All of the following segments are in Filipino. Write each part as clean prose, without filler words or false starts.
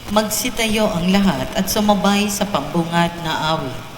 Magsitayo ang lahat at sumabay sa pambungad na awit.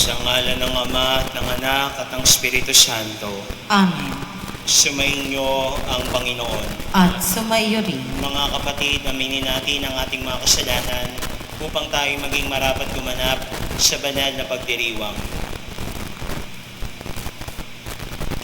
Sa ngalan ng Ama at ng Anak at ng Espiritu Santo, Amen. sumainyo ang Panginoon. At sumaiyo rin. Mga kapatid, aminin natin ang ating mga kasalanan upang tayo maging marapat gumanap sa banal na pagdiriwang.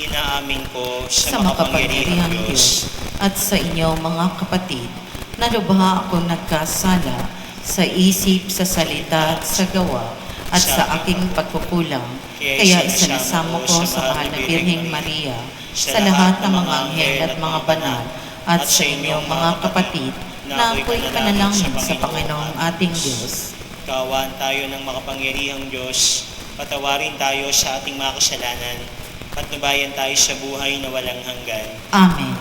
Inaamin ko Sa sa makapangyarihang makapangyarihang Diyos Diyos at sa inyo mga kapatid, na lubha akong nagkasala sa isip, sa salita at sa gawa at sa aking pagkukulang. Kaya isinasamo ko sa mahal na Birheng Maria, sa lahat ng mga anghel at mga banal, at sa inyong mga kapatid, na ako'y panalangin sa Panginoong ating Diyos. Kaawaan tayo ng makapangyarihang Diyos, patawarin tayo sa ating mga kasalanan, patnubayan tayo sa buhay na walang hanggan. Amen.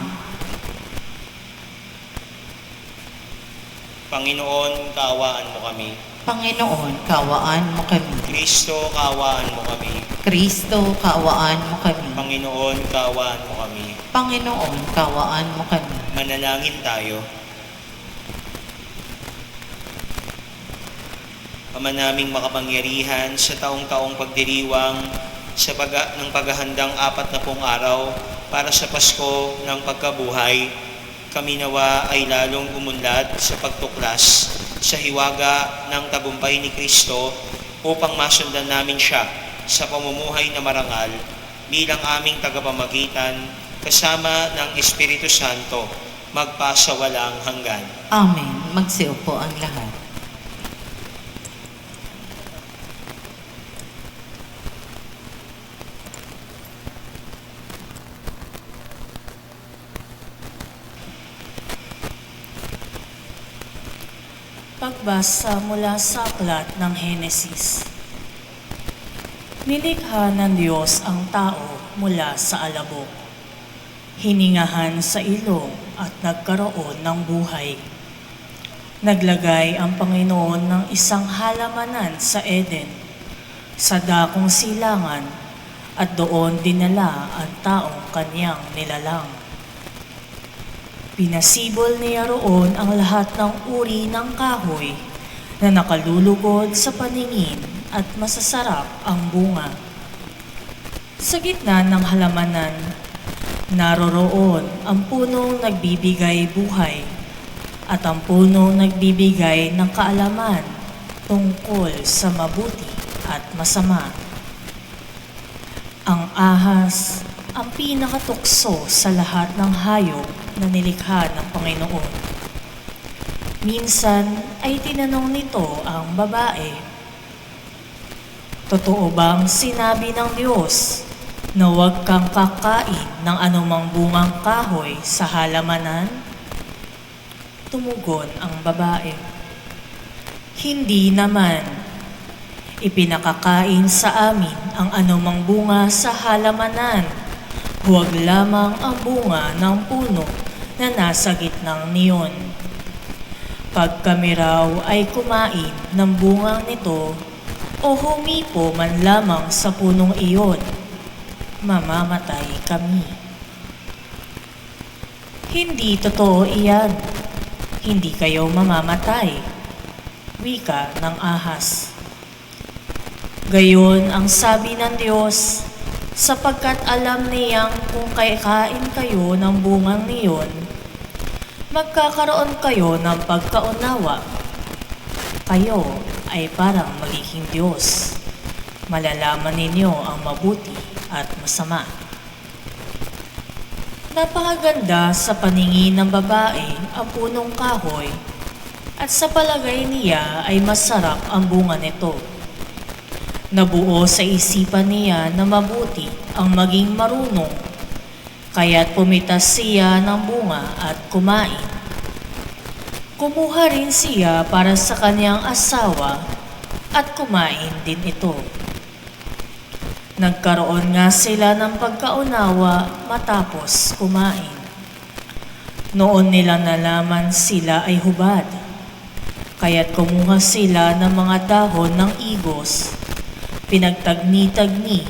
Panginoon, kaawaan mo kami. Panginoon, kaawaan mo kami. Kristo, kaawaan mo kami. Kristo, kaawaan mo kami. Panginoon, kaawaan mo kami. Panginoon, kaawaan mo kami. Manalangin tayo. Ama naming makapangyarihan, sa taong-taong pagdiriwang ng paghahandang 40 araw para sa Pasko ng pagkabuhay, kami nawa ay lalong umunlad sa pagtuklas sa hiwaga ng tagumpay ni Kristo upang masundan namin siya sa pamumuhay na marangal bilang aming tagapamagitan kasama ng Espiritu Santo magpasawalang hanggan. Amen. Magsiupo ang lahat. Pagbasa mula sa aklat ng Henesis. Nilikha ng Diyos ang tao mula sa alabok. Hiningahan sa ilong at nagkaroon ng buhay. Naglagay ang Panginoon ng isang halamanan sa Eden, sa dakong silangan, at doon dinala ang taong kanyang nilalang. Pinasibol niya roon ang lahat ng uri ng kahoy na nakalulugod sa paningin at masasarap ang bunga. Sa gitna ng halamanan, naroroon ang punong nagbibigay buhay at ang punong nagbibigay ng kaalaman tungkol sa mabuti at masama. Ang ahas ang pinakatukso sa lahat ng hayop na nilikha ng Panginoon. Minsan ay tinanong nito ang babae, "Totoo bang sinabi ng Diyos na huwag kang kakain ng anumang bungang kahoy sa halamanan?" Tumugon ang babae, "Hindi naman. Ipinakakain sa amin ang anumang bunga sa halamanan. Huwag lamang ang bunga ng puno na nasa gitnang niyon. Pag kami raw ay kumain ng bungang nito o humipo man lamang sa punong iyon, mamamatay kami." "Hindi totoo iyan. Hindi kayo mamamatay," wika ng ahas. Gayon ang sabi ng Diyos, sapagkat alam niyang kung kain kayo ng bungang niyon, magkakaroon kayo ng pagkaunawa. Kayo ay parang magiging Diyos. Malalaman ninyo ang mabuti at masama. Napakaganda sa paningin ng babae ang punong kahoy at sa palagay niya ay masarap ang bunga nito. Nabuo sa isipan niya na mabuti ang maging marunong, kaya't pumitas siya ng bunga at kumain. Kumuha rin siya para sa kanyang asawa at kumain din ito. Nagkaroon nga sila ng pagkaunawa matapos kumain. Noon nila nalaman sila ay hubad, kaya't kumuha sila ng mga dahon ng igos, pinagtagni-tagni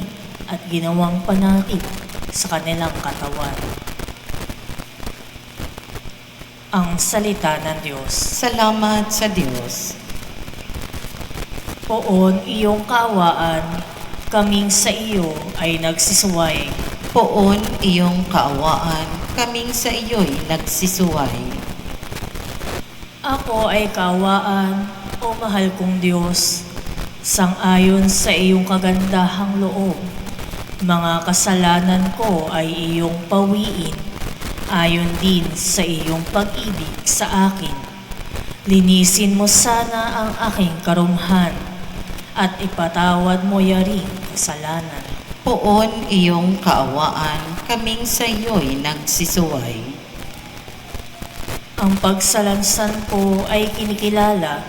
at ginawang panakip sa kanilang katawan. Ang salita ng Diyos. Salamat sa Diyos. Poon iyong kaawaan, kaming sa iyo ay nagsisuway. Poon iyong kaawaan, kaming sa iyo'y nagsisuway. Ako ay kaawaan, o mahal kong Diyos, sang-ayon sa iyong kagandahang loob. Mga kasalanan ko ay iyong pawiin, ayon din sa iyong pag-ibig sa akin. Linisin mo sana ang aking karumhan, at ipatawad mo yaring kasalanan. Poon iyong kaawaan, kaming sa iyo'y nagsisuway. Ang pagsalansan ko ay kinikilala,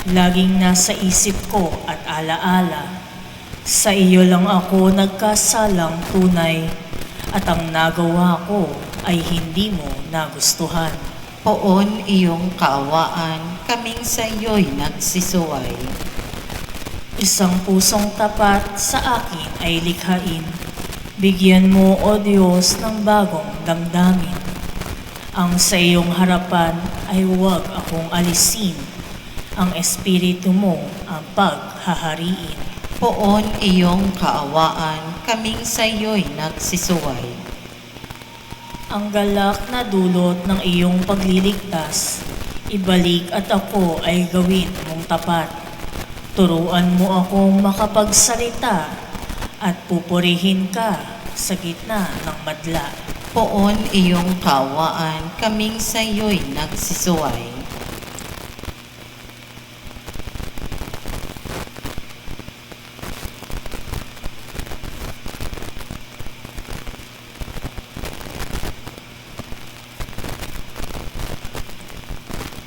laging nasa isip ko at alaala. Sa iyo lang ako nagkasalang tunay, at ang nagawa ko ay hindi mo nagustuhan. Poon iyong kaawaan, kaming sa iyo'y nagsisuway. Isang pusong tapat sa akin ay likhain. Bigyan mo, O Diyos, ng bagong damdamin. Ang sa iyong harapan ay huwag akong alisin. Ang espiritu mo ang paghahariin. Poon iyong kaawaan, kaming sa iyo'y nagsisuway. Ang galak na dulot ng iyong pagliligtas, ibalik at ako ay gawin mong tapat. Turuan mo akong makapagsalita at pupurihin ka sa gitna ng madla. Poon iyong kaawaan, kaming sa iyo'y nagsisuway.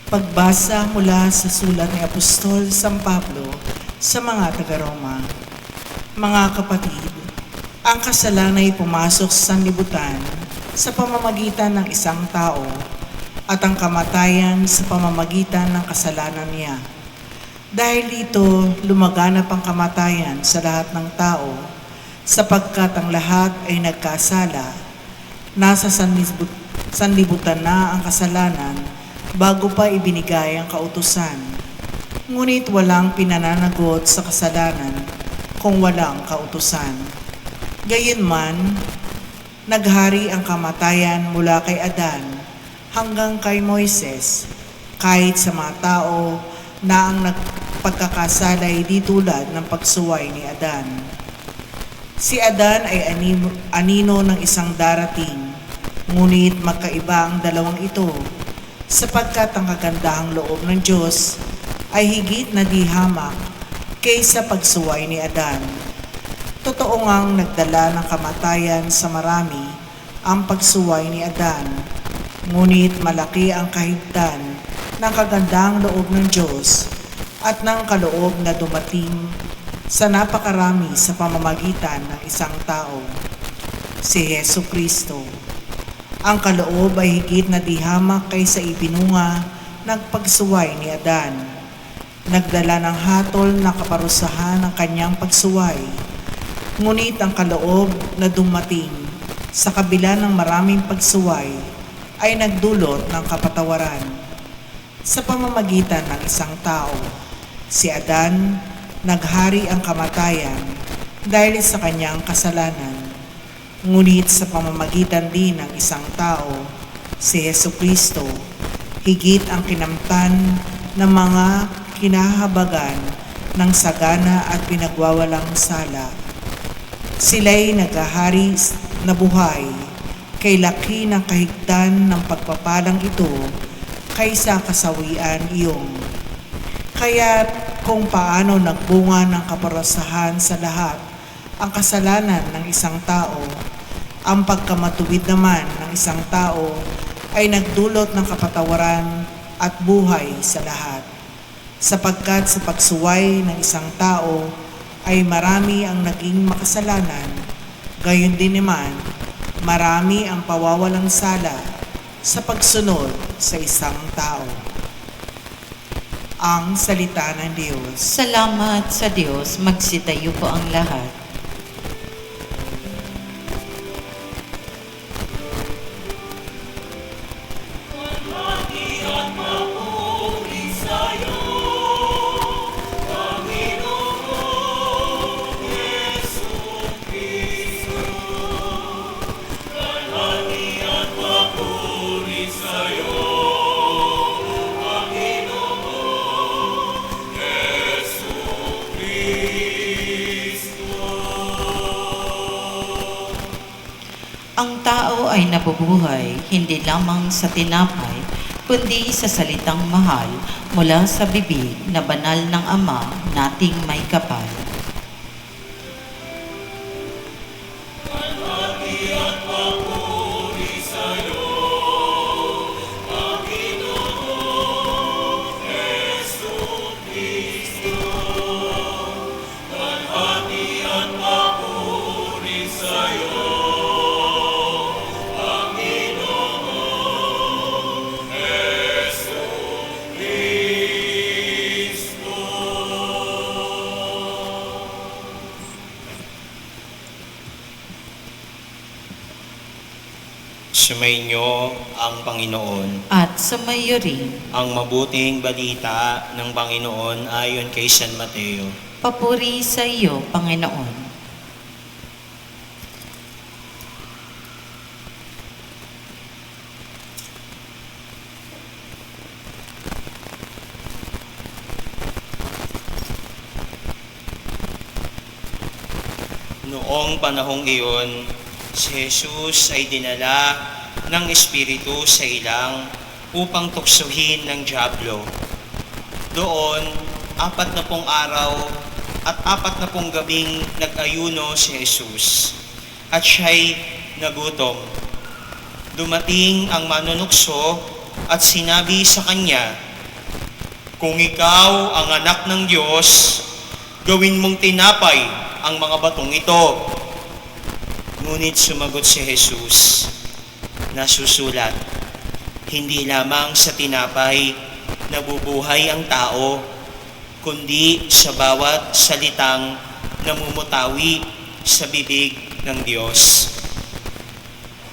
Pagbasa mula sa sulat ni Apostol San Pablo sa mga taga-Roma. Mga kapatid, ang kasalanan ay pumasok sa sanlibutan sa pamamagitan ng isang tao at ang kamatayan sa pamamagitan ng kasalanan niya. Dahil dito, lumaganap ang kamatayan sa lahat ng tao sapagkat ang lahat ay nagkasala. Nasa sanlibutan na ang kasalanan bago pa ibinigay ang kautusan. Ngunit walang pinananagot sa kasalanan kung walang kautusan. Gayunman, naghari ang kamatayan mula kay Adan hanggang kay Moises, kahit sa mga tao na ang nagpagkakasala ay di tulad ng pagsuway ni Adan. Si Adan ay anino ng isang darating, ngunit magkaiba ang dalawang ito, sapagkat ang kagandahang loob ng Diyos ay higit na di hamak kaysa pagsuway ni Adan. Totoo ngang nagdala ng kamatayan sa marami ang pagsuway ni Adan, ngunit malaki ang kahigtan ng kagandahang loob ng Diyos at ng kaloob na dumating sa napakarami sa pamamagitan ng isang tao, si Hesu Kristo. Ang kaloob ay higit na di hamak kaysa ipinunga ng pagsuway ni Adan. Nagdala ng hatol na kaparusahan ng kanyang pagsuway. Ngunit ang kaloob na dumating sa kabila ng maraming pagsuway ay nagdulot ng kapatawaran. Sa pamamagitan ng isang tao, si Adan, naghari ang kamatayan dahil sa kanyang kasalanan. Ngunit sa pamamagitan din ng isang tao, si Hesu Kristo, higit ang kinamtan ng mga kinahabagan ng sagana at pinagwawalang sala. Sila'y naghahari na buhay kay laki ng kahigtan ng pagpapalang ito kaysa kasawian iyong. Kaya kung paano nagbunga ng kaparusahan sa lahat ang kasalanan ng isang tao, ang pagkamatuwid naman ng isang tao ay nagdulot ng kapatawaran at buhay sa lahat. Sapagkat sa pagsuway ng isang tao ay marami ang naging makasalanan, gayon din naman marami ang pawawalang sala sa pagsunod sa isang tao. Ang salita ng Diyos. Salamat sa Diyos, magsitayo po ang lahat. Ang tao ay nabubuhay hindi lamang sa tinapay, kundi sa salitang mahal mula sa bibig na banal ng Ama nating may kapal. Sumainyo ang Panginoon. At sumayo rin, Ang mabuting balita ng Panginoon ayon kay San Mateo. papuri sa iyo, Panginoon. Noong panahong iyon, si Jesus ay dinala ng Espiritu sa ilang upang tuksuhin ng dyablo. Doon, 40 araw at 40 gabing nag-ayuno si Jesus at siya'y nagutom. Dumating ang manunukso at sinabi sa kanya, Kung ikaw ang anak ng Diyos, gawin mong tinapay ang mga batong ito. Ngunit sumagot si Jesus, nasusulat, hindi lamang sa tinapay nabubuhay ang tao, kundi sa bawat salitang namumutawi sa bibig ng Diyos.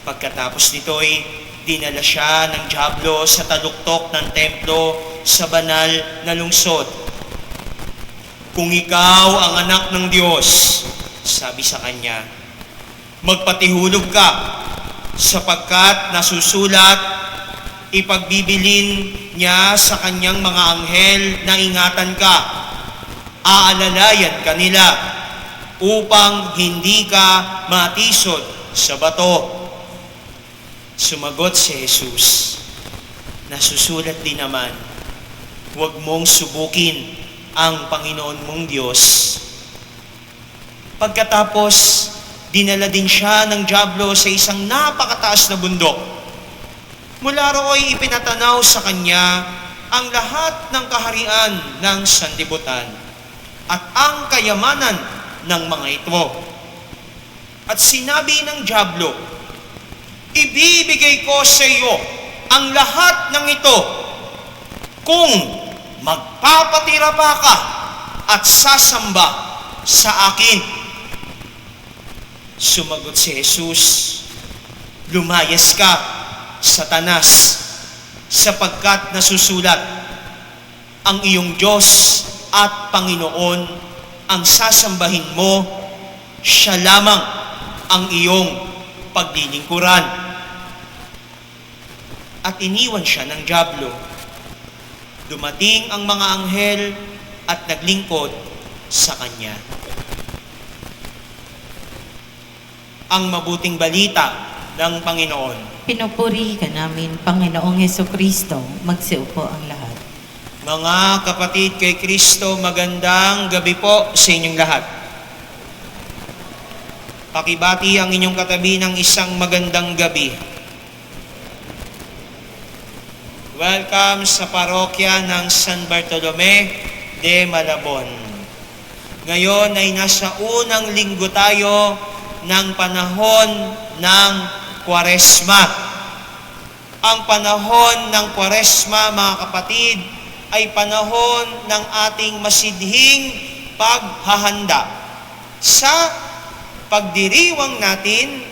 Pagkatapos nito'y dinala siya ng dyablo sa taluktok ng templo sa banal na lungsod. Kung ikaw ang anak ng Diyos, sabi sa kanya, magpatihulog ka, sapagkat nasusulat, ipagbibilin niya sa kanyang mga anghel na ingatan ka, aalalayan ka nila, upang hindi ka matisod sa bato. Sumagot si Jesus, nasusulat din naman, huwag mong subukin ang Panginoon mong Diyos. Pagkatapos, dinala din siya ng dyablo sa isang napakataas na bundok. Mula rooy ipinatanaw sa kanya ang lahat ng kaharian ng sanlibutan at ang kayamanan ng mga ito. At sinabi ng dyablo, ibibigay ko sa iyo ang lahat ng ito kung magpapatira pa ka at sasamba sa akin. Sumagot si Jesus, lumayas ka, Satanas, sapagkat nasusulat, ang iyong Diyos at Panginoon ang sasambahin mo, siya lamang ang iyong paglilingkuran. At iniwan siya ng dyablo. Dumating ang mga anghel at naglingkod sa kanya. Ang mabuting balita ng Panginoon. Pinupuri ka namin, Panginoong Hesukristo. Magsiupo ang lahat. Mga kapatid kay Kristo, magandang gabi po sa inyong lahat. Pakibati ang inyong katabi ng isang magandang gabi. Welcome sa parokya ng San Bartolome de Malabon. Ngayon ay nasa unang linggo tayo ng panahon ng Kwaresma. Ang panahon ng Kwaresma, mga kapatid, ay panahon ng ating masidhing paghahanda sa pagdiriwang natin,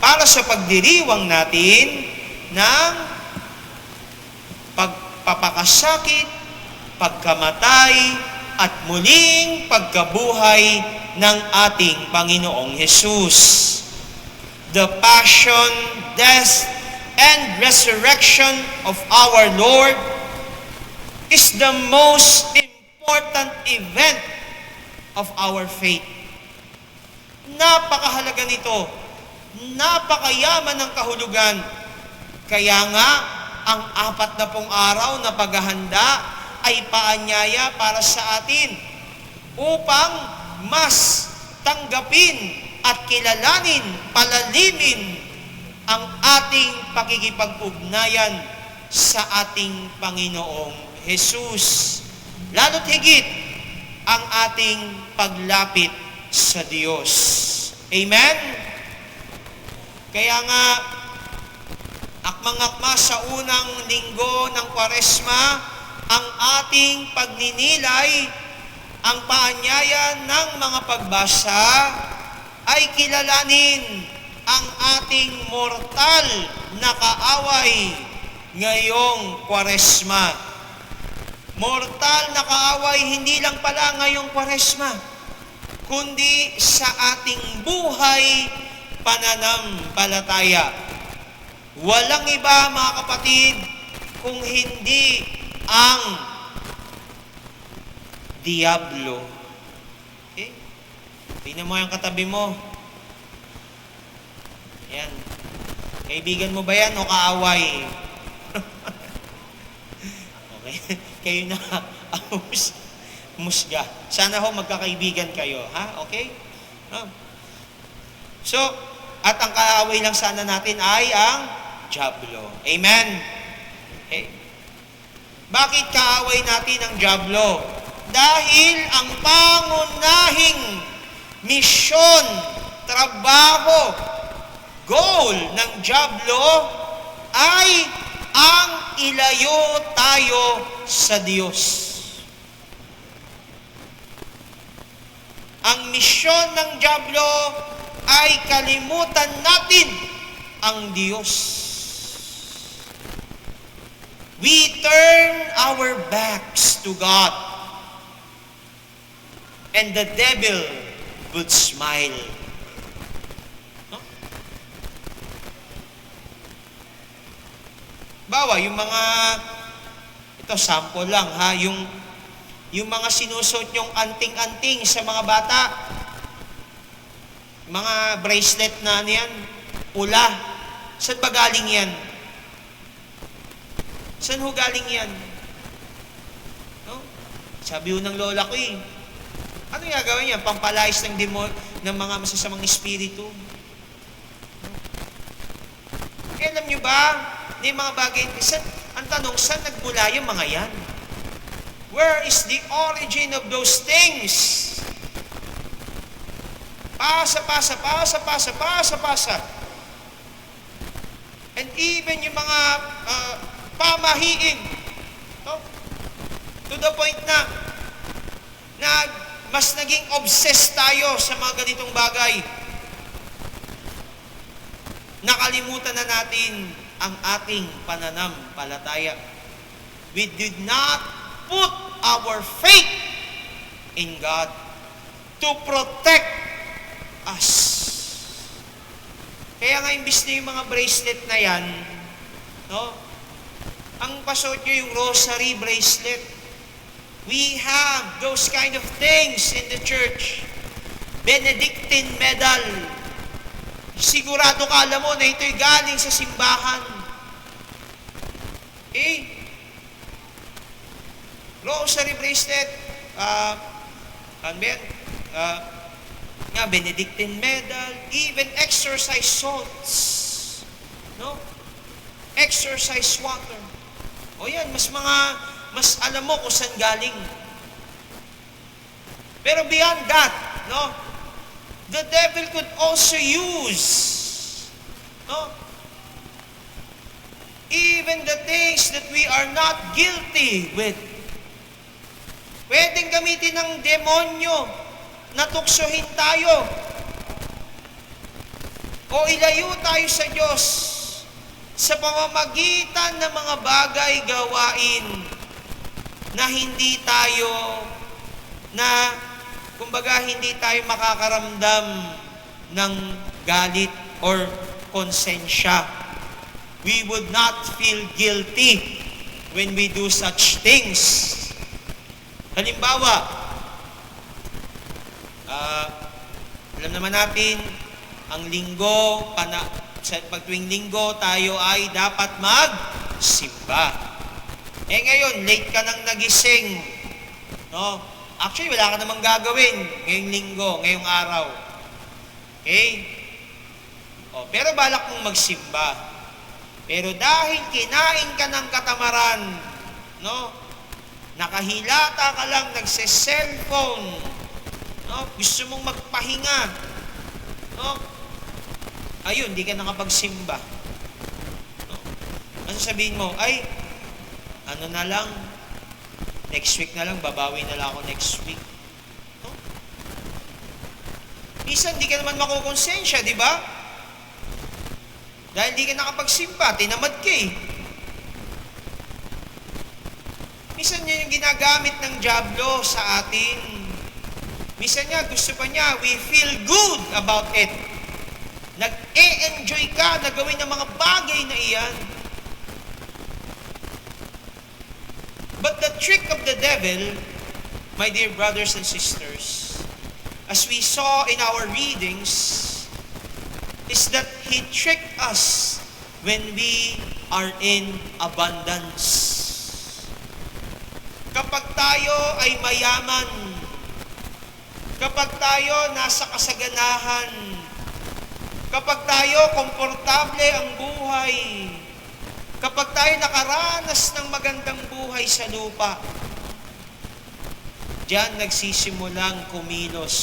para sa pagdiriwang natin ng pagpapakasakit, pagkamatay, at muling pagkabuhay ng ating Panginoong Hesus. The passion, death, and resurrection of our Lord is the most important event of our faith. Napakahalaga nito. Napakayaman ng kahulugan. Kaya nga, ang 40 araw na paghahanda ay paanyaya para sa atin upang mas tanggapin at kilalanin, palalimin ang ating pakikipag-ugnayan sa ating Panginoong Hesus. Lalo't higit ang ating paglapit sa Diyos. Amen? Kaya nga, akmang-akma sa unang linggo ng Kwaresma, ang ating pagninilay, ang paanyaya ng mga pagbasa, ay kilalanin ang ating mortal na kaaway ngayong Kwaresma. Mortal na kaaway hindi lang pala ngayong Kwaresma, kundi sa ating buhay pananampalataya. Walang iba, mga kapatid, kung hindi ang Diablo. Okay? Tingnan mo yung katabi mo. Yan. Kaibigan mo ba yan o kaaway? Okay? Kayo na ang musga. Sana ho magkakaibigan kayo. Ha? Okay? So, at ang kaaway lang sana natin ay ang Diablo. Amen? Okay? Bakit kaaway natin ang dyablo? Dahil ang pangunahing misyon, trabaho, goal ng dyablo ay ang ilayo tayo sa Diyos. Ang misyon ng dyablo ay kalimutan natin ang Diyos. We turn our backs to God, and the devil would smile. No? Bawa, yung mga, ito sample lang ha, yung mga sinusuot yung anting-anting sa mga bata, mga bracelet na yan, pula, saan ba galing yan? Saan ho galing yan? No? Sabi ho ng lola ko ano yung gagawin yan? Pampalayas ng ng mga masasamang espiritu. No? Alam nyo ba, yung mga bagay, ang tanong, saan nagmula yung mga yan? Where is the origin of those things? Pasa. And even yung mga pamahiin. No? To the point na mas naging obsessed tayo sa mga ganitong bagay. Nakalimutan na natin ang ating pananampalataya. We did not put our faith in God to protect us. Kaya nga imbis na yung mga bracelet na yan, no? Ang pasuot nyo yung rosary bracelet. We have those kind of things in the church. Benedictine medal. Sigurado ka alam mo na ito'y galing sa simbahan. Rosary bracelet. Benedictine medal. Even exercise salts. No? Exercise water. O yan, mas alam mo kung saan galing. Pero beyond that, no? The devil could also use, no? Even the things that we are not guilty with. Pwedeng gamitin ng demonyo na tuksohin tayo o ilayo tayo sa Diyos sa pamamagitan ng mga bagay gawain na hindi tayo kumbaga hindi tayo makakaramdam ng galit or konsensya. We would not feel guilty when we do such things. Halimbawa, alam naman natin, ang linggo, pag tuwing linggo, tayo ay dapat magsimba. Ngayon, late ka nang nagising. No? Actually, wala ka namang gagawin ngayong linggo, ngayong araw. Okay? Pero balak mong magsimba. Pero dahil kinain ka ng katamaran, no? Nakahilata ka lang, nagse-cellphone, no? Gusto mong magpahinga, no? Ayun, di ka nakapagsimba. No? Ano sabihin mo? Ano na lang, next week na lang, babawi na lang ako next week. No? Minsan, di ka naman makukonsensya, di ba? Dahil di ka nakapagsimba, tinamad ka eh. Minsan yun yung ginagamit ng dyablo sa atin. Minsan niya, gusto pa niya, we feel good about it. Nag-e-enjoy ka na gawin ng mga bagay na iyan. But the trick of the devil, my dear brothers and sisters, as we saw in our readings, is that he tricked us when we are in abundance. Kapag tayo ay mayaman, kapag tayo nasa kasaganahan, kapag tayo komportable ang buhay, Kapag tayo nakaranas ng magandang buhay sa lupa, diyan nagsisimulang kumilos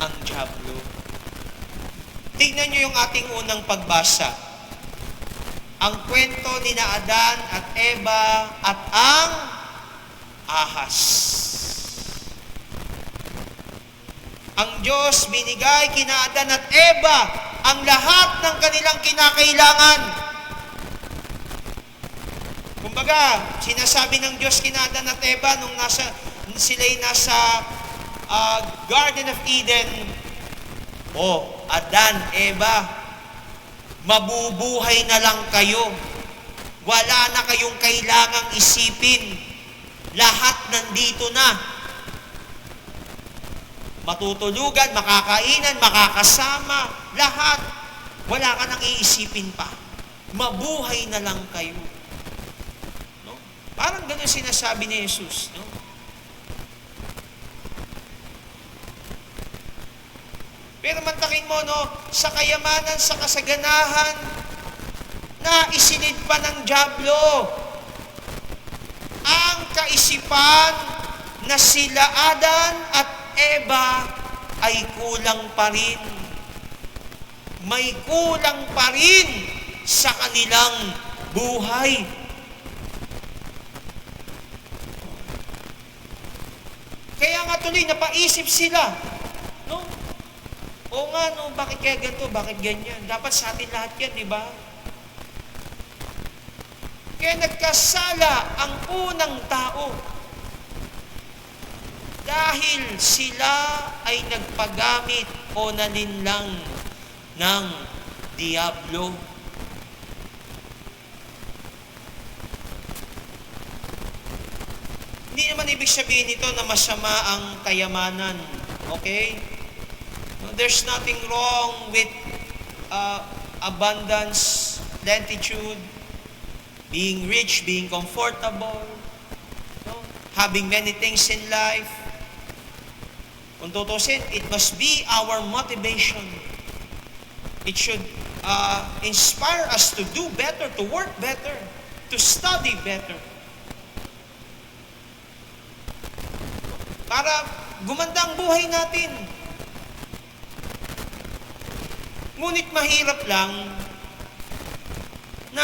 ang dyablo. Tingnan niyo yung ating unang pagbasa. Ang kwento ni na Adan at Eva at ang ahas. Ang Diyos binigay kina Adan at Eva ang lahat ng kanilang kinakailangan. Kumbaga, sinasabi ng Diyos kina Adan at Eva nung sila'y nasa Garden of Eden, Adan, Eva, mabubuhay na lang kayo. Wala na kayong kailangang isipin. Lahat nandito na. Matutulugan, makakainan, makakasama, lahat. Wala ka nang iisipin pa. Mabuhay na lang kayo. No? Parang ganun sinasabi ni Jesus. No? Pero mantakin mo, sa kayamanan, sa kasaganahan, na isinid pa ng dyablo ang kaisipan na sila Adan at Eva ay kulang pa rin. May kulang pa rin sa kanilang buhay. Kaya nga tuloy, napaisip sila. No? Oo nga, bakit kaya ganito? Bakit ganyan? Dapat sa atin lahat yan, di ba? Kaya nagkasala ang unang tao. Dahil sila ay nagpagamit o nalinlang ng diablo. Hindi naman ibig sabihin nito na masama ang kayamanan. Okay? There's nothing wrong with abundance, plenitude, being rich, being comfortable, having many things in life. Kung tutusin, it must be our motivation. It should inspire us to do better, to work better, to study better. Para gumanda ang buhay natin. Ngunit mahirap lang na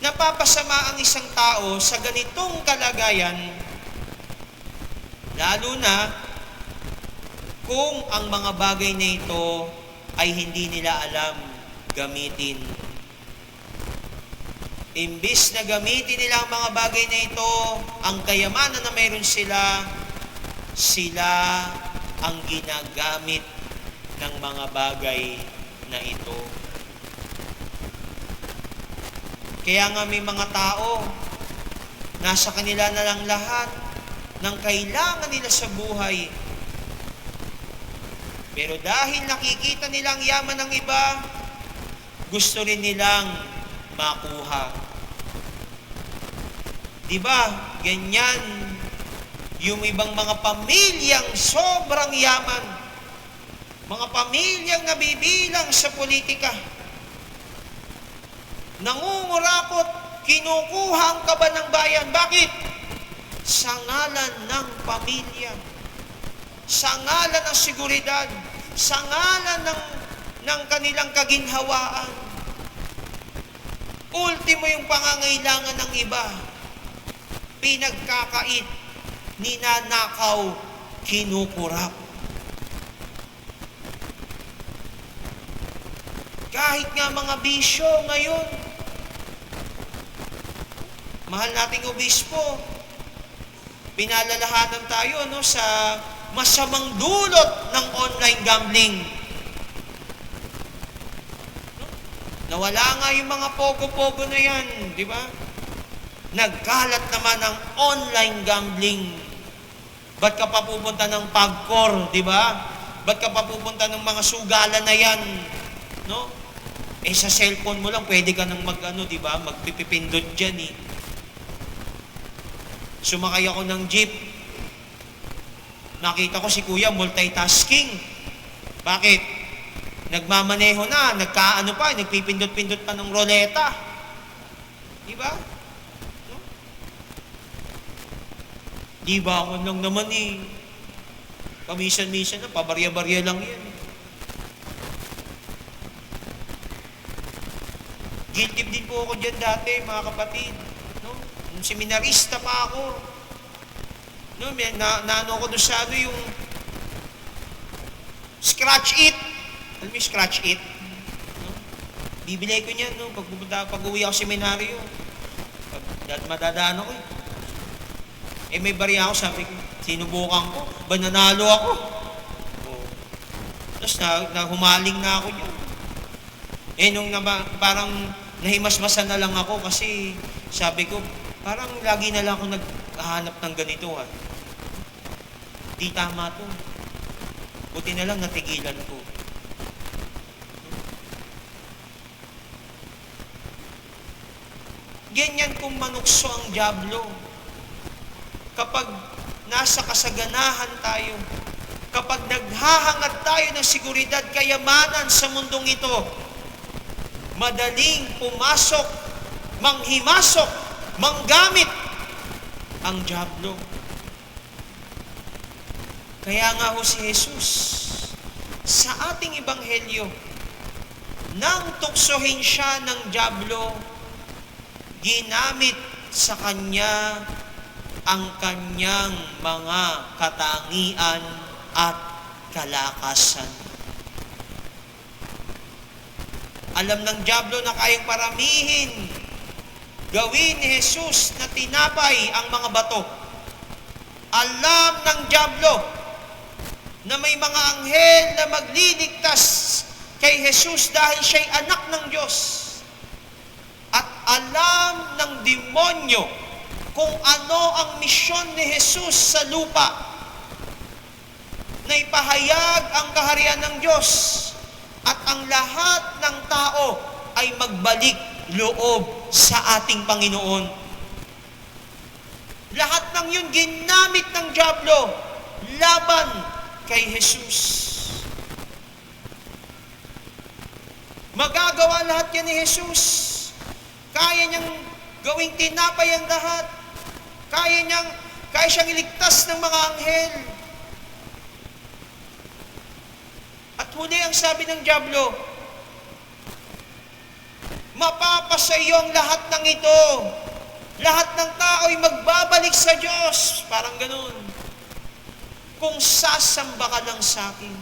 napapasama ang isang tao sa ganitong kalagayan, lalo na kung ang mga bagay na ito ay hindi nila alam gamitin. Imbis na gamitin nila ang mga bagay na ito, ang kayamanan na mayroon sila ang ginagamit ng mga bagay na ito. Kaya nga may mga tao, nasa kanila na lang lahat ng kailangan nila sa buhay. Pero dahil nakikita nilang yaman ng iba, gusto rin nilang makuha. Diba? Ganyan yung ibang mga pamilyang sobrang yaman. Mga pamilyang nabibilang sa politika. Nangungurakot, kinukuha ang kaban ng bayan. Bakit? Sa ngalan ng pamilya. Sa ngalan ng seguridad. Sa ngalan ng kanilang kaginhawaan. Ultimo yung pangangailangan ng iba. Pinagkakait, ninanakaw, kinukurap. Kahit nga mga bisyo ngayon, mahal nating obispo, pinalalahanan tayo sa masamang dulot ng online gambling. Nawala nga yung mga pogo-pogo na yan, di ba? Nagkalat naman ang online gambling. Ba't ka pa pupunta ng pagkor, di ba? Ba't ka pa pupunta ng mga sugalan na yan? No? Sa cellphone mo lang, pwede ka nang di ba? Magpipipindot dyan eh. Sumakay ako ng jeep. Nakita ko si kuya multitasking. Bakit? Nagmamaneho na, nagpipindot-pindot pa ng roleta. Di ba? No? Di ba ako lang naman paminsan-minsan na, pabarya-barya lang yan. Guilty din po ako dyan dati, mga kapatid. No? Nung seminarista pa ako. No, naano ko doon sa yung scratch it. Alam mo yung scratch it? No? Bibili ko niyan, no? Pag-uwi ako seminaryo. Madadaan ako may barya ako, sabi ko, sinubukan ko, nanalo ako. Tapos humaling na ako niyan. Nung parang nahimasmasan na lang ako kasi sabi ko, parang lagi na lang ako naghahanap ng ganito Di tama to. Buti na lang natigilan ko. Ganyan kung manukso ang dyablo. Kapag nasa kasaganahan tayo, kapag naghahangad tayo ng seguridad, kayamanan sa mundong ito, madaling pumasok, manghimasok, manggamit ang dyablo. Kaya nga si Jesus, sa ating ebanghelyo, nang tuksohin siya ng dyablo, ginamit sa kanya ang kanyang mga katangian at kalakasan. Alam ng dyablo na kayang paramihin, gawin ni Jesus na tinapay ang mga bato. Alam ng dyablo na may mga anghel na magliligtas kay Jesus dahil siya'y anak ng Diyos. At alam ng demonyo kung ano ang misyon ni Jesus sa lupa, na ipahayag ang kaharian ng Diyos at ang lahat ng tao ay magbalik loob sa ating Panginoon. Lahat ng yun ginamit ng dyablo laban kay Jesus. Magagawa lahat yan ni Jesus. Kaya niyang gawing tinapay ang lahat. Kaya siyang iligtas ng mga anghel. At huli ang sabi ng dyablo, mapapasa iyo ang lahat ng ito. Lahat ng tao ay magbabalik sa Diyos. Parang ganun. Kung sasamba ka lang sa akin.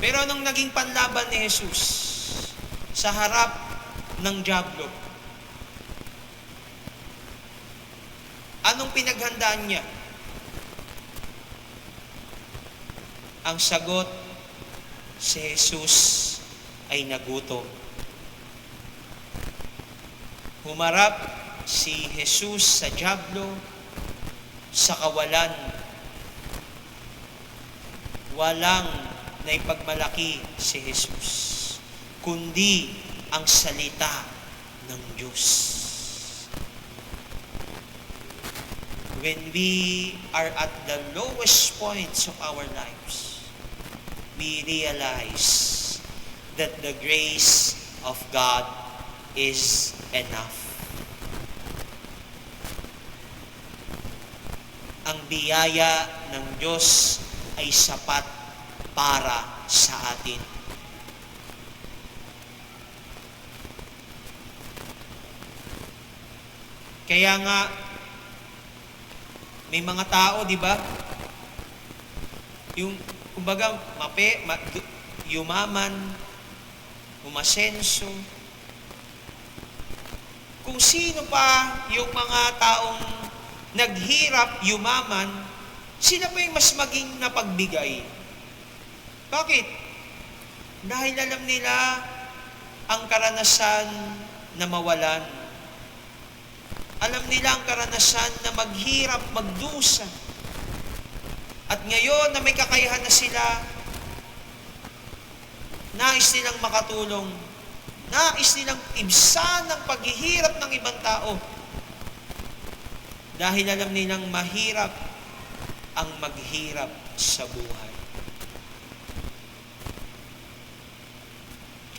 Pero nung naging panlaban ni Jesus sa harap ng dyablo, anong pinaghandaan niya? Ang sagot, si Jesus ay nagutom. Humarap si Jesus sa dyablo sa kawalan. Walang naipagmalaki si Jesus, kundi ang salita ng Diyos. When we are at the lowest points of our lives, we realize that the grace of God is enough. Ang biyaya ng Diyos ay sapat para sa atin. Kaya nga, may mga tao, di ba? Yung, kumbaga, yumaman, umasenso. Kung sino pa yung mga taong naghirap, yumaman, sila pa yung mas maging napagbigay. Bakit? Dahil alam nila ang karanasan na mawalan. Alam nila ang karanasan na maghirap, magdusa. At ngayon na may kakayahan na sila, nais nilang makatulong. Nais nilang ibsan ang paghihirap ng ibang tao. Dahil alam nilang mahirap ang maghirap sa buhay.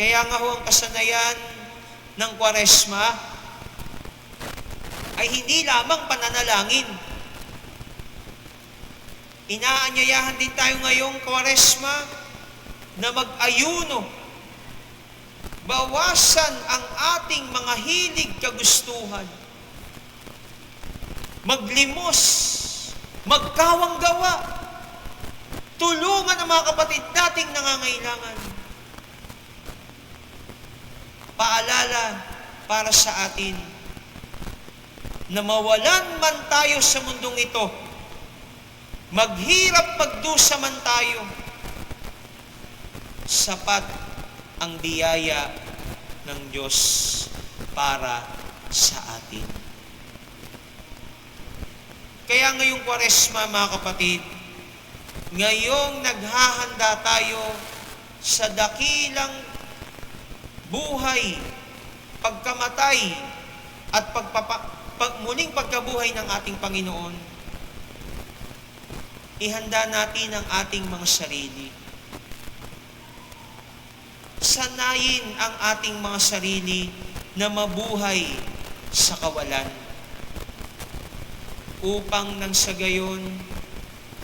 Kaya nga ho ang kasanayan ng Kwaresma ay hindi lamang pananalangin. Inaanyayahan din tayo ngayong Kwaresma na mag-ayuno. Bawasan ang ating mga hilig kagustuhan. Maglimos, magkawang gawa. Tulungan ang mga kapatid nating nangangailangan. Paalala para sa atin na mawalan man tayo sa mundong ito, maghirap magdusa man tayo, sapat ang biyaya ng Diyos para sa atin. Kaya ngayong Kwaresma, mga kapatid, ngayong naghahanda tayo sa dakilang buhay, pagkamatay, at muling pagkabuhay ng ating Panginoon, ihanda natin ang ating mga sarili. Sanayin ang ating mga sarili na mabuhay sa kawalan, upang nang sa gayon,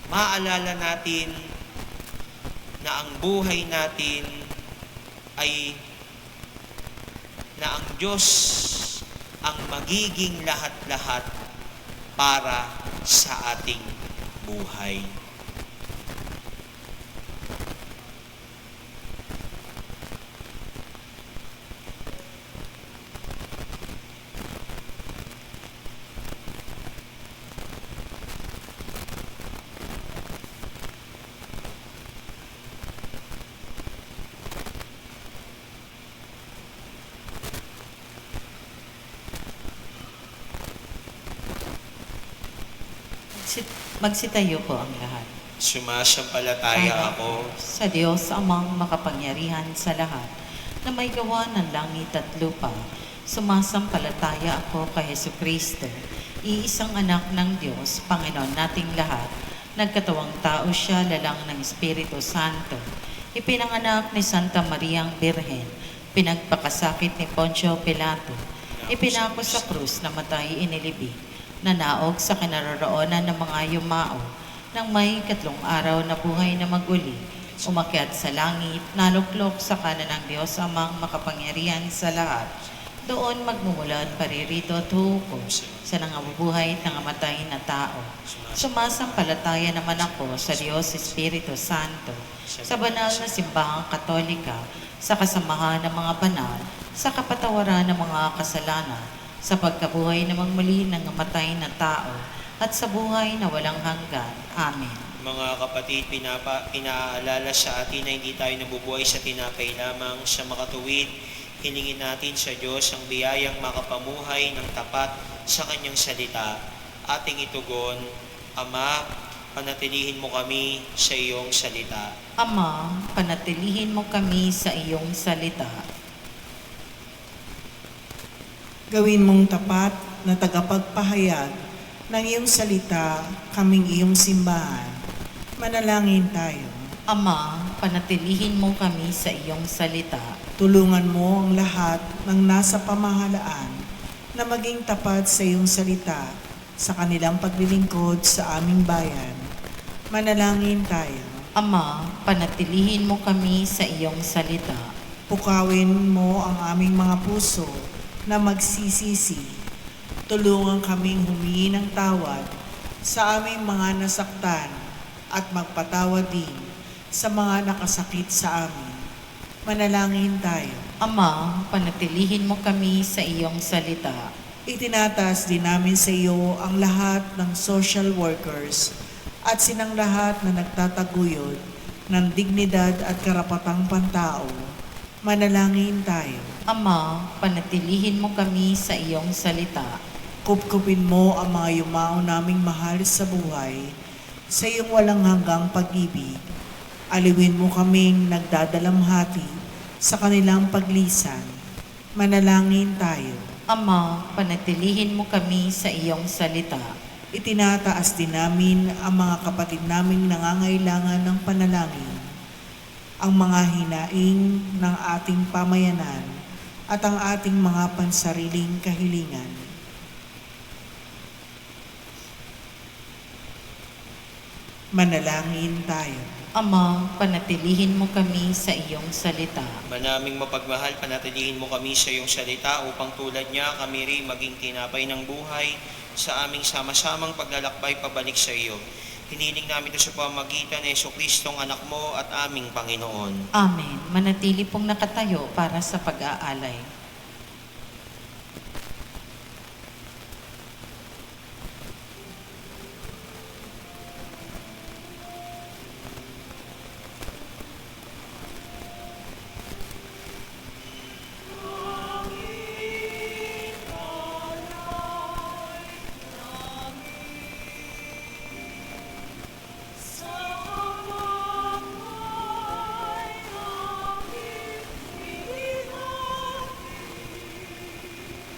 maalala natin na ang buhay natin ay na ang Diyos ang magiging lahat-lahat para sa ating buhay. Magsitayo po ang lahat. Sumasampalataya ako Sa Diyos amang makapangyarihan sa lahat, na may gawa ng langit at lupa. Sumasampalataya ako kay Jesucristo, iisang anak ng Diyos, Panginoon nating lahat. Nagkatawang tao siya, lalang ng Espiritu Santo. Ipinanganak ni Santa Mariang Birhen, pinagpakasakit ni Poncio Pilato. Ipinako sa krus, namatay, inilibing. Nanaog sa kinaroroonan ng mga yumao, nang may 3 araw na buhay na maguli, umakyat sa langit, naluklok sa kanan ng Diyos amang makapangyarihan sa lahat. Doon magmumula at paririto at hukom sa nangabubuhay at nangamatay na tao. Sumasampalataya naman ako sa Diyos Espiritu Santo, sa banal na simbahang katolika, sa kasamahan ng mga banal, sa kapatawaran ng mga kasalanan, sa pagkabuhay namang muli ng namatay na tao, at sa buhay na walang hanggan. Amen. Mga kapatid, pinaalala sa atin na hindi tayo nabubuhay sa tinapay lamang, sa makatuwid. Hilingin natin sa Diyos ang biyayang makapamuhay ng tapat sa Kanyang salita. Ating itugon, Ama, panatilihin mo kami sa iyong salita. Ama, panatilihin mo kami sa iyong salita. Gawin mong tapat na tagapagpahayag ng iyong salita kaming iyong simbahan. Manalangin tayo. Ama, panatilihin mo kami sa iyong salita. Tulungan mo ang lahat ng nasa pamahalaan na maging tapat sa iyong salita sa kanilang paglilingkod sa aming bayan. Manalangin tayo. Ama, panatilihin mo kami sa iyong salita. Pukawin mo ang aming mga puso na magsisisi. Tulungan kaming humingi ng tawad sa aming mga nasaktan at magpatawad din sa mga nakasakit sa amin. Manalangin tayo. Ama, panatilihin mo kami sa iyong salita. Itinataas din namin sa iyo ang lahat ng social workers at sinang lahat na nagtataguyod ng dignidad at karapatang pantao. Manalangin tayo. Ama, panatilihin mo kami sa iyong salita. Kupkupin mo ang mga yumao naming mahal sa buhay sa iyong walang hanggang pag-ibig. Aliwin mo kaming nagdadalamhati sa kanilang paglisan. Manalangin tayo. Ama, panatilihin mo kami sa iyong salita. Itinataas din namin ang mga kapatid naming nangangailangan ng panalangin, ang mga hinaing ng ating pamayanan at ang ating mga pansariling kahilingan. Manalangin tayo. Ama, panatilihin mo kami sa iyong salita. Manaming mapagmahal, panatilihin mo kami sa iyong salita upang tulad niya kami rin maging tinapay ng buhay sa aming sama-samang paglalakbay pabalik sa iyo. Hiniling namin ito sa pamamagitan ni Jesucristong anak mo at aming Panginoon. Amen. Manatili pong nakatayo para sa pag-aalay.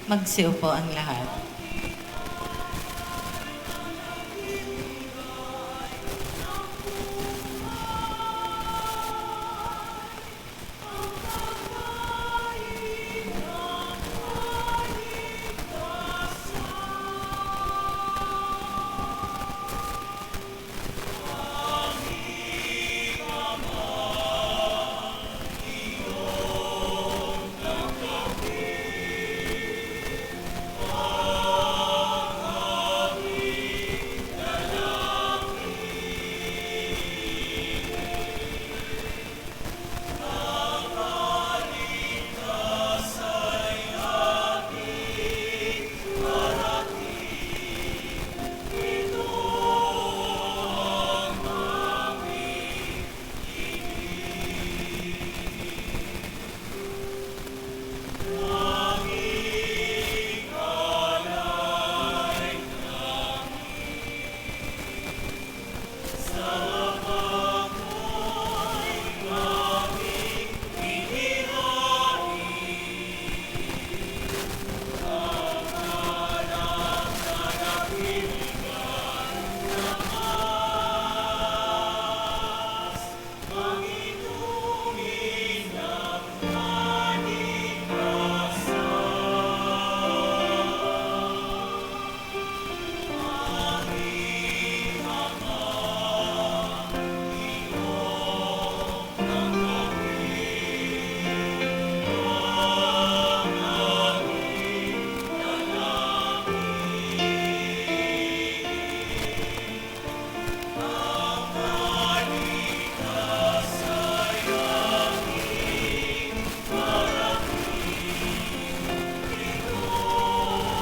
Magsiupo ang lahat.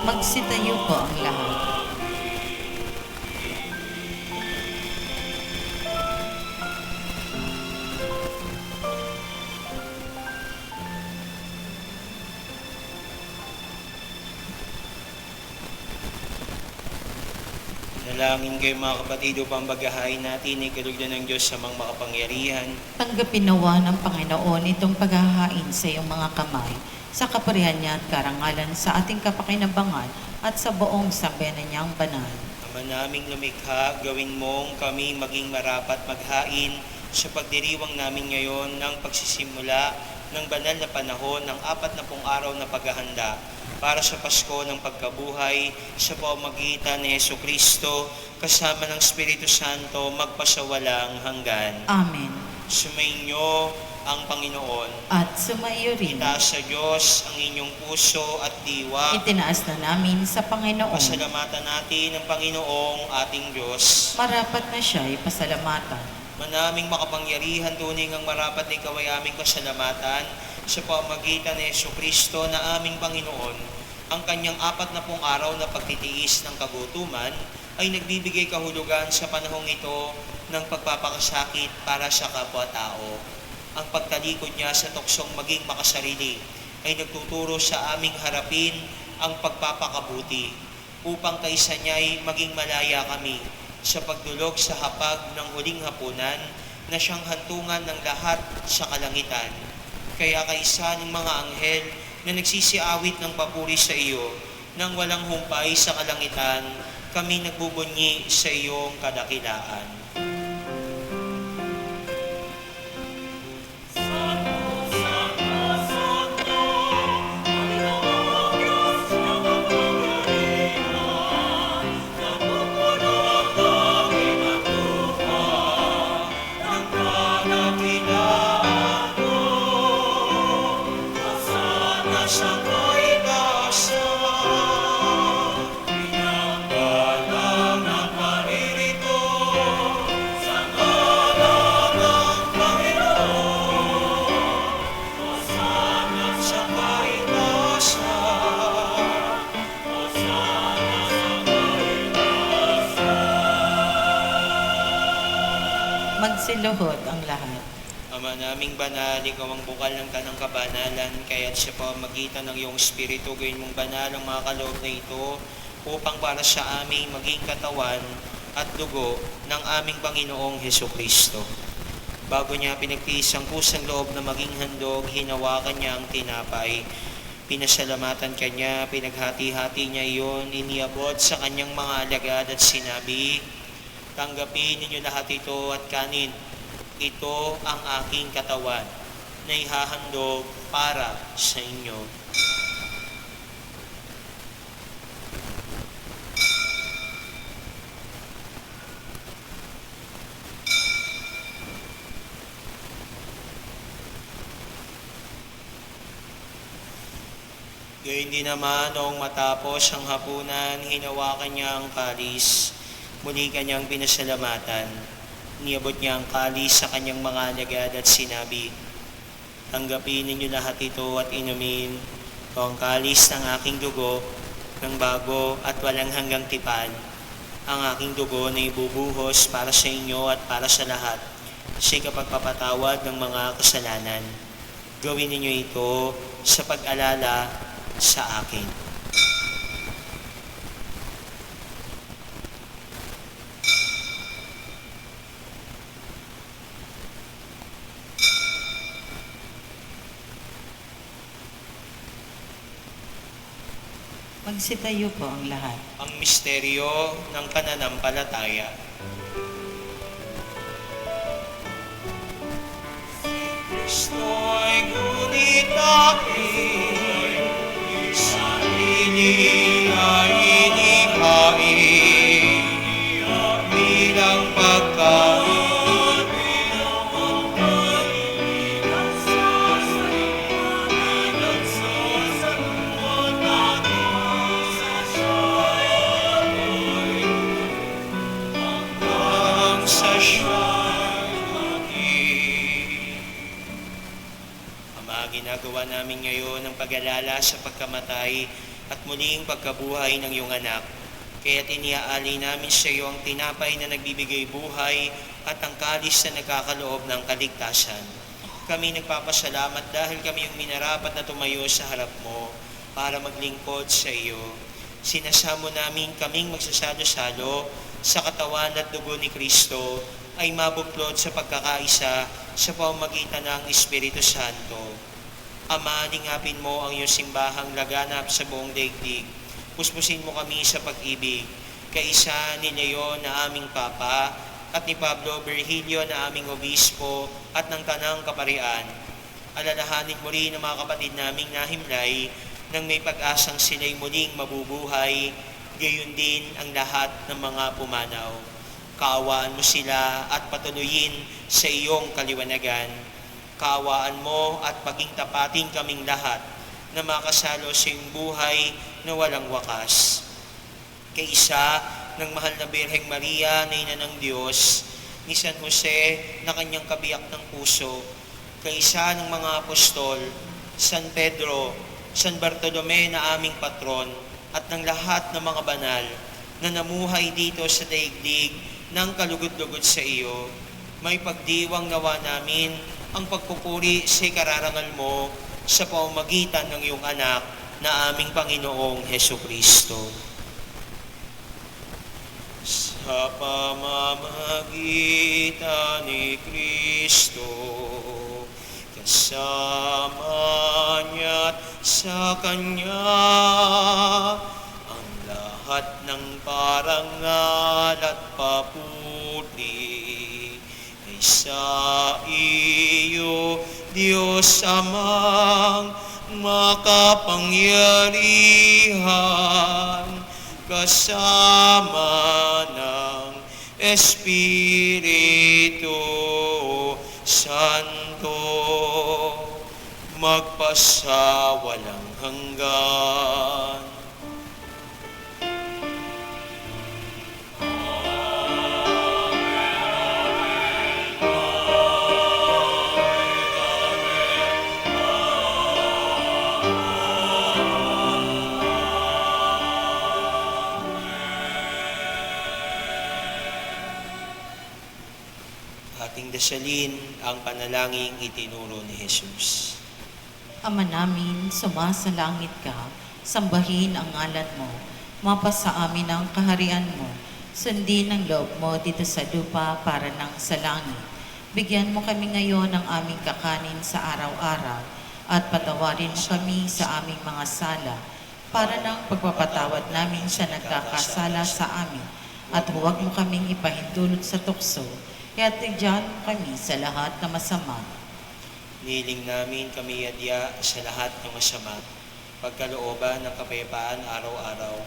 Magsitayo po ang lahat. Nalangin kayo mga kapatid upang bagahain natin ay kalugdan ng Diyos sa mga makapangyarihan. Tanggapin nawa ng Panginoon itong paghahain sa iyong mga kamay, sa kapurihan niya at karangalan sa ating kapakinabangan at sa buong sambayanan niyang banal. Ama naming lumikha, gawin mong kami maging marapat maghain sa pagdiriwang namin ngayon ng pagsisimula ng banal na panahon ng 40 araw na paghahanda para sa Pasko ng pagkabuhay sa pamamagitan ni Jesucristo kasama ng Espiritu Santo magpasawalang hanggan. Amen. Sumainyo ang Panginoon. At sumaiyo rin. Itaas sa Diyos ang inyong puso at diwa. Itinaas na namin sa Panginoon. Pasalamatan natin ang Panginoong ating Diyos. Marapat na siya'y pasalamatan. Manaming makapangyarihan, tuning ang marapat na ikaw ay aming pasalamatan sa pamamagitan ni Jesucristo na aming Panginoon. Ang kanyang 40 araw na pagtitiis ng kagutuman ay nagbibigay kahulugan sa panahong ito ng pagpapakasakit para sa kapwa-tao. Ang pagtalikod niya sa tuksong maging makasarili ay nagtuturo sa aming harapin ang pagpapakabuti upang kaysa niya'y maging malaya kami sa pagdulog sa hapag ng huling hapunan na siyang hantungan ng lahat sa kalangitan. Kaya kaisa ng mga anghel na nagsisiawit ng papuri sa iyo nang walang humpay sa kalangitan, kami nagbubunyi sa iyong kadakilaan. Magsiluhod ang lahat. Ama naming banal, ikaw ang bukal ng tanang kabanalan, kaya't siya pa magitan ng iyong Espiritu, gawin mong banal ang mga kaloob na ito, upang para sa aming maging katawan at dugo ng aming Panginoong Heso Kristo. Bago niya pinagtiis ang kusang loob na maging handog, hinawakan niya ang tinapay. Pinasalamatan kanya, pinaghati-hati niya iyon, iniabot sa kanyang mga alagad at sinabi, tanggapin ninyo lahat ito at kanin. Ito ang aking katawan na ihahandog para sa inyo. Gayun din naman noong matapos ang hapunan, hinawakan niya ang kalis. Muli kanyang pinasalamatan. Niabot niya ang kalis sa kanyang mga alagad at sinabi, tanggapin ninyo lahat ito at inumin. Ito ang kalis ng aking dugo, ng bago at walang hanggang tipan. Ang aking dugo na ibubuhos para sa inyo at para sa lahat, sa kapagpapatawad ng mga kasalanan. Gawin ninyo ito sa pag-alala sa akin. Magsitayo po ang lahat. Ang misteryo ng pananampalataya. Kristo ay ngunit aking sarili ay inihain bilang pagkain. Ginagawa namin ngayon ang pag-alala sa pagkamatay at muling pagkabuhay ng iyong anak. Kaya't iniaalay namin sa iyo ang tinapay na nagbibigay buhay at ang kalis na nagkakaloob ng kaligtasan. Kami nagpapasalamat dahil kami yung minarapat na tumayo sa harap mo para maglingkod sa iyo. Sinasamo namin kaming magsasalo-salo sa katawan at dugo ni Kristo ay mabuklod sa pagkakaisa sa pamamagitan ng Espiritu Santo. Ama, lingapin mo ang iyong simbahang laganap sa buong daigdig. Puspusin mo kami sa pag-ibig. Kaisa ni Leon na aming Papa at ni Pablo Virgilio na aming Obispo at ng Tanang Kaparian. Alalahanin mo rin ang mga kapatid naming nahimlay nang may pag-asang sila'y muling mabubuhay, gayon din ang lahat ng mga pumanaw. Kaawaan mo sila at patuloyin sa iyong kaliwanagan. Kaawaan mo at paging tapatin kaming lahat na makasalo sa iyong buhay na walang wakas. Kaisa ng mahal na Birheng Maria na ina ng Diyos, ni San Jose na kanyang kabiyak ng puso, kaisa ng mga apostol, San Pedro, San Bartolome na aming patron, at ng lahat ng mga banal na namuhay dito sa daigdig ng kalugod-lugod sa iyo, may pagdiwang nawa namin ang pagpupuri sa kararangal mo sa pamamagitan ng iyong anak na aming Panginoong Heso Kristo. Sa pamamagitan ni Kristo, kasama niya at sa Kanya, ang lahat ng para parangal at papuri ay sa iyo, Diyos Amang makapangyarihan, kasama ng Espiritu Santo, magpasawalang hanggan. Ating dasalin ang panalangin itinuro ni Jesus. Ama namin, sumasalangit ka, sambahin ang ngalan mo, mapasa amin ang kaharian mo, sundin ang loob mo dito sa lupa para nang sa langit. Bigyan mo kami ngayon ng aming kakanin sa araw-araw at patawarin mo kami sa aming mga sala para nang pagpapatawad namin sa nagkakasala sa amin at huwag mo kaming ipahintulot sa tukso at tigyan mo kami sa lahat na masama. Niling namin kami adya sa lahat ng masama, pagkalooban ng kapayapaan araw-araw,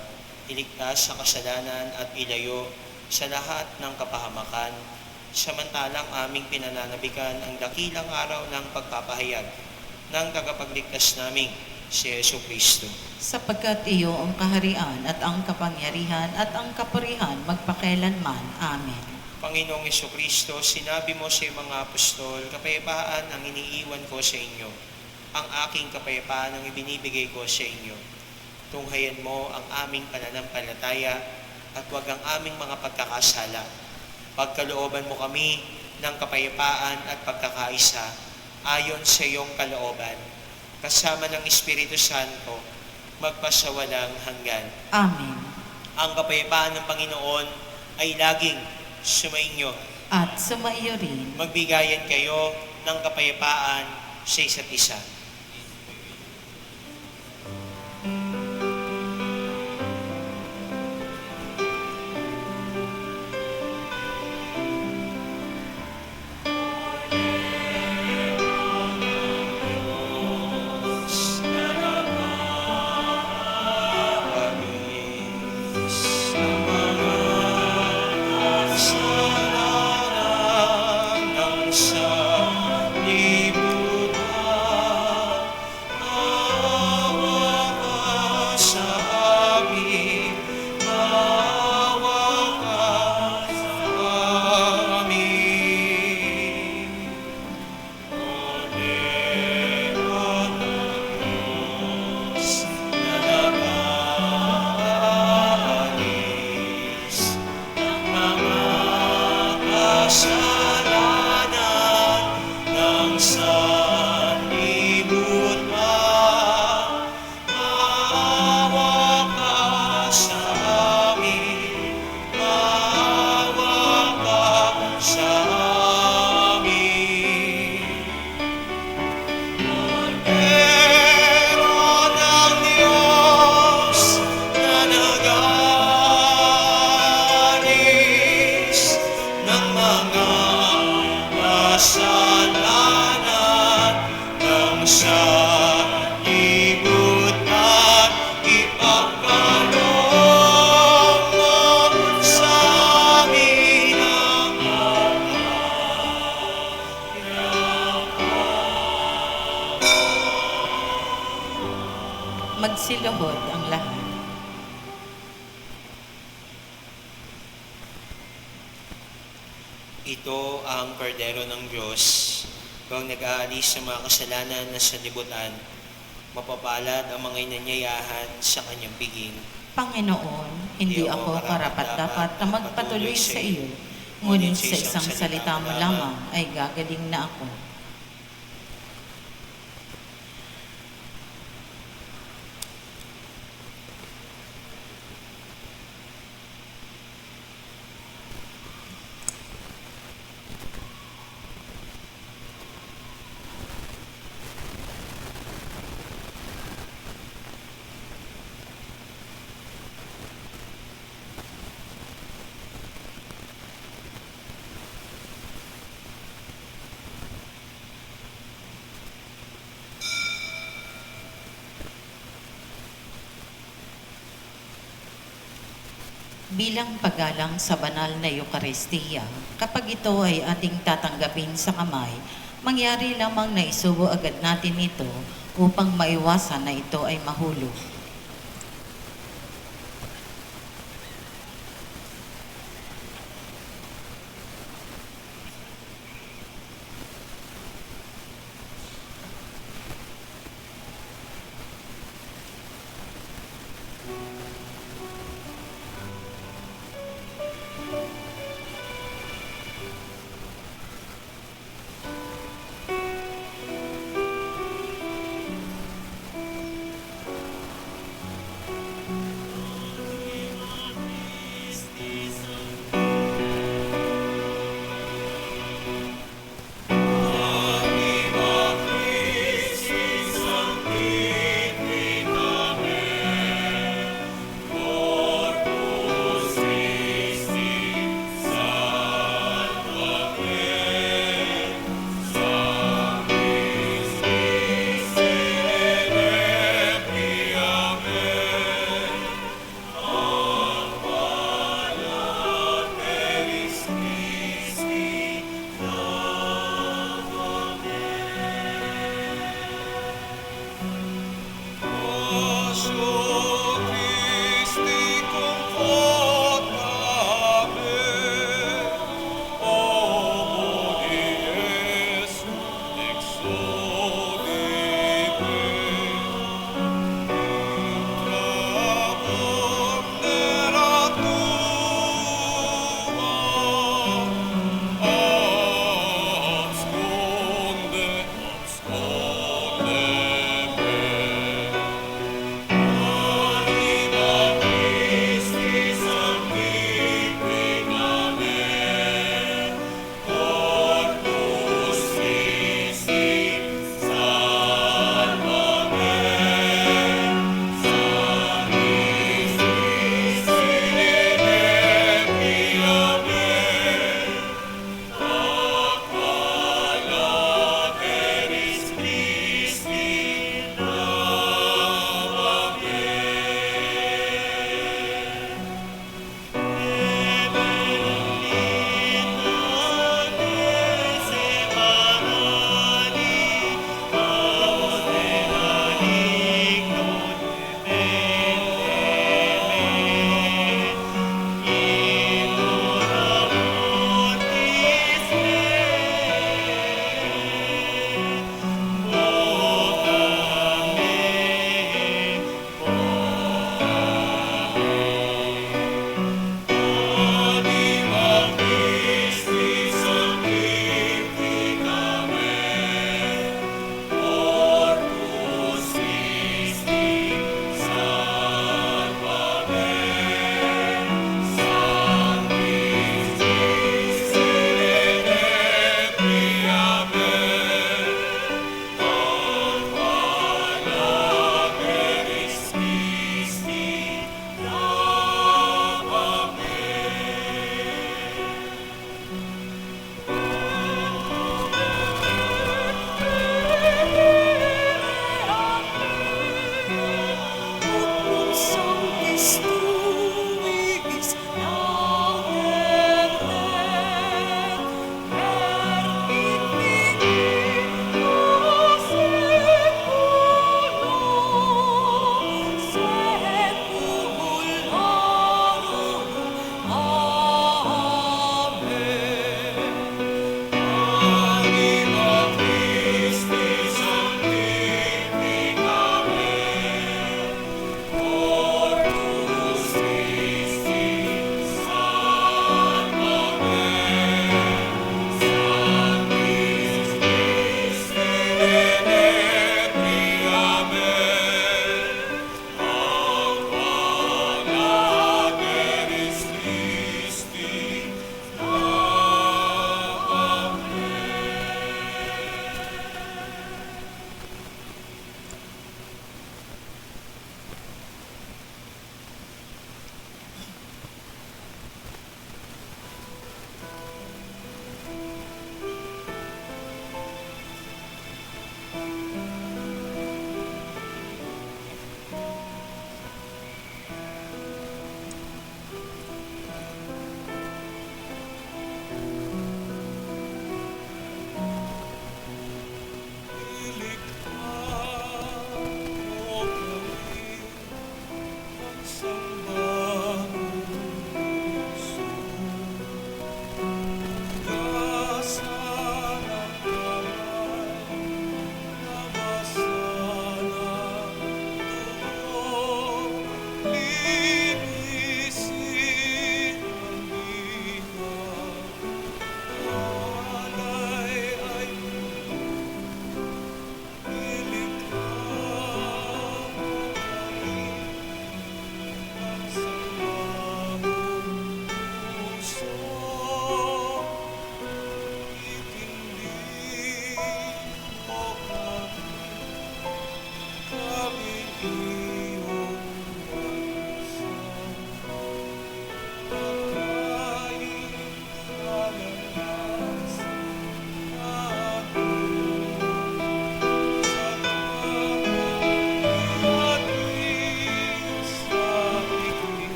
iligtas sa kasalanan at ilayo sa lahat ng kapahamakan, samantalang aming pinananabikan ang dakilang araw ng pagpapahayag ng tagapagligtas naming si Yesu Kristo. Sapagkat iyo ang kaharian at ang kapangyarihan at ang kapurihan magpakailanman. Amen. Panginoong Jesucristo, sinabi mo sa iyong mga apostol, kapayapaan ang iniiwan ko sa inyo. Ang aking kapayapaan ang ibinibigay ko sa inyo. Tunghayan mo ang aming pananampalataya at huwag ang aming mga pagkakasala. Pagkalooban mo kami ng kapayapaan at pagkakaisa ayon sa iyong kalooban. Kasama ng Espiritu Santo, magpasawalang hanggan. Amen. Ang kapayapaan ng Panginoon ay laging sumainyo. At sumaiyo rin. Magbigayan kayo ng kapayapaan sa isa't isa. Magsiluhod ang lahat. Ito ang kordero ng Diyos, kung nag-aalis sa mga kasalanan na sanlibutan, mapapalad ang mga inanyayahan sa kanyang piging. Panginoon, hindi ako karapat-dapat na magpatuloy sa iyo, ngunit sa isang salita mo lamang ay gagaling na ako. bilang paggalang sa banal na Eukaristiya. Kapag ito ay ating tatanggapin sa kamay, mangyari lamang na isubo agad natin ito upang maiwasan na ito ay mahulog.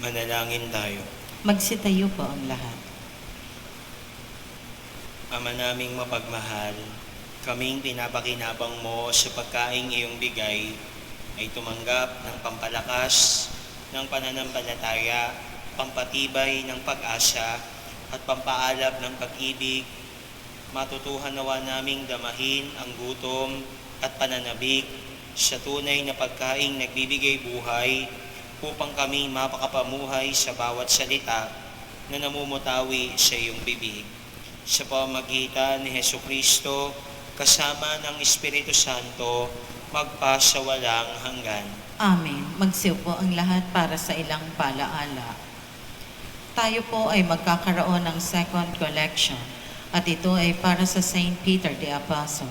Manalangin tayo. Magsitayo po ang lahat. Ama naming mapagmahal, kaming pinapakinabang mo sa pagkaing iyong bigay ay tumanggap ng pampalakas ng pananampalataya, pampatibay ng pag-asa at pampaalab ng pag-ibig. Matutuhan nawa naming damahin ang gutom at pananabik sa tunay na pagkaing nagbibigay buhay upang kami mapakapamuhay sa bawat salita na namumutawi sa iyong bibig. Sa pamamagitan ni Hesukristo, kasama ng Espiritu Santo, magpasawalang hanggan. Amen. Magsiupo ang lahat para sa ilang palaala. Tayo po ay magkakaroon ng second collection at ito ay para sa St. Peter the Apostle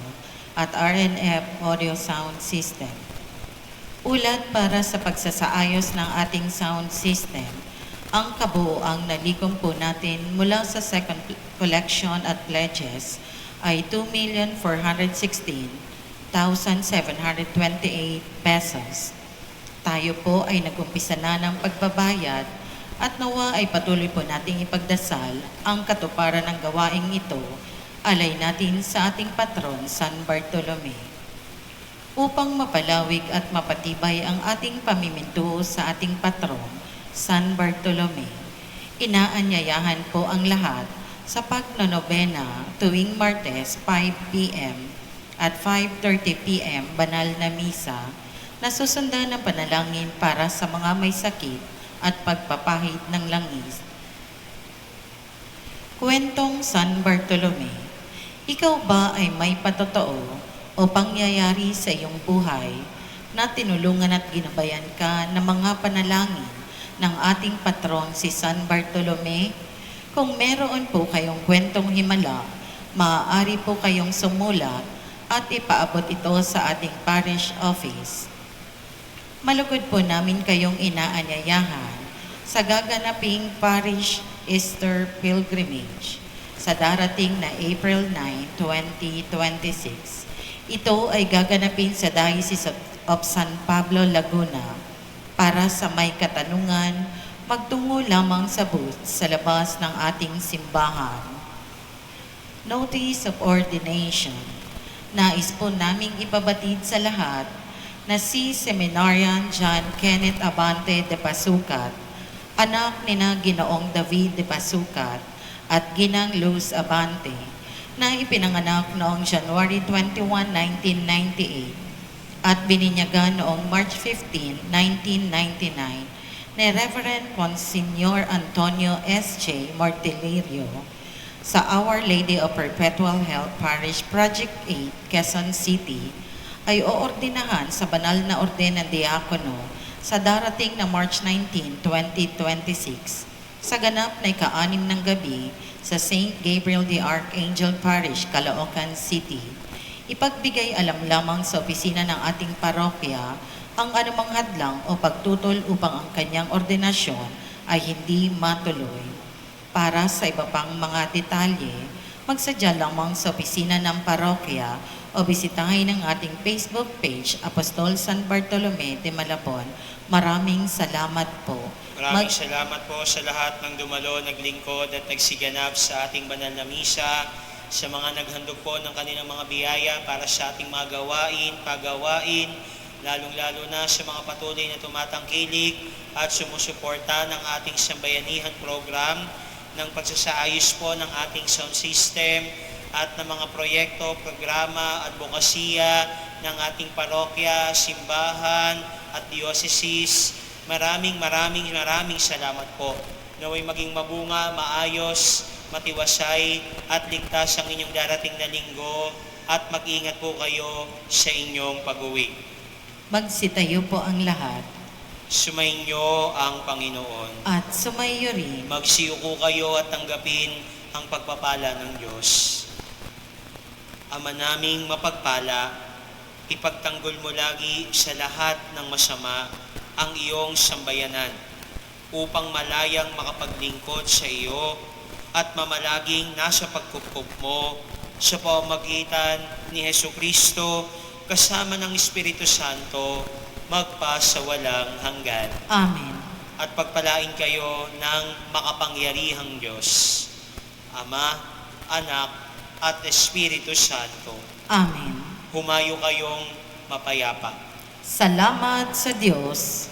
at RNF Audio Sound System. Ulat para sa pagsasaayos ng ating sound system, ang kabuoang nalikom po natin mula sa second collection at pledges ay 2,416,728 pesos. Tayo po ay nag-umpisa na ng pagbabayad at nawa ay patuloy po nating ipagdasal ang katuparan ng gawaing ito, alay natin sa ating patron San Bartolome. Upang mapalawig at mapatibay ang ating pamiminto sa ating patron, San Bartolome, inaanyayahan po ang lahat sa pagnonobena tuwing Martes 5 p.m. at 5:30 p.m. banal na misa na susundan ng panalangin para sa mga may sakit at pagpapahid ng langis. Kwentong San Bartolome, ikaw ba ay may patotoo o pangyayari sa iyong buhay na tinulungan at ginabayan ka ng mga panalangin ng ating patron si San Bartolome? Kung meron po kayong kwentong himala, maaari po kayong sumulat at ipaabot ito sa ating parish office. Malugod po namin kayong inaanyayahan sa gaganaping Parish Easter Pilgrimage sa darating na April 9, 2026. Ito ay gaganapin sa Diocese of San Pablo, Laguna. Para sa may katanungan, magtungo lamang sa booth sa labas ng ating simbahan. Notice of Ordination. Nais po naming ipabatid sa lahat na si Seminarian John Kenneth Abante de Pasukat, anak ni na Ginoong David de Pasukat at Ginang Luz Abante, na ipinanganak noong January 21, 1998, at bininyagan noong March 15, 1999 ni Reverend Monsignor Antonio S.J. Mortillerio sa Our Lady of Perpetual Help Parish Project 8, Quezon City, ay oordinahan sa banal na orden ng diakono sa darating na March 19, 2026 sa ganap na ika-6 ng gabi sa St. Gabriel the Archangel Parish, Caloocan City. Ipagbigay alam lamang sa opisina ng ating parokya ang anumang hadlang o pagtutol upang ang kanyang ordinasyon ay hindi matuloy. Para sa iba pang mga detalye, magsadya lamang sa opisina ng parokya o bisitahin ang ating Facebook page, Apostol San Bartolome de Malabon. Maraming salamat po. Maraming salamat po sa lahat ng dumalo, naglingkod at nagsiganap sa ating banal na misa, sa mga naghandog po ng kanilang mga biyaya para sa ating mga gawain, pagawain, lalong-lalo na sa mga patuloy na tumatangkilik at sumusuporta ng ating sambayanihan program ng pagsasaayos po ng ating sound system at ng mga proyekto, programa, advokasya ng ating parokya, simbahan at diocese. Maraming salamat po. Naway maging mabunga, maayos, matiwasay at ligtas ang inyong darating na linggo at mag-ingat po kayo sa inyong pag-uwi. Magsitayo po ang lahat Sumainyo ang Panginoon. at sumayo rin. Magsiyuko kayo at tanggapin ang pagpapala ng Diyos. Ama naming mapagpala, ipagtanggol mo lagi sa lahat ng masama ang iyong sambayanan upang malayang makapaglingkod sa iyo at mamalaging nasa pagkukup mo sa pamamagitan ni Hesukristo kasama ng Espiritu Santo magpa sa walang hanggan. Amen. At pagpalain kayo ng makapangyarihang Diyos, Ama, Anak, at Espiritu Santo. Amen. Humayo kayong mapayapa. Salamat sa Diyos.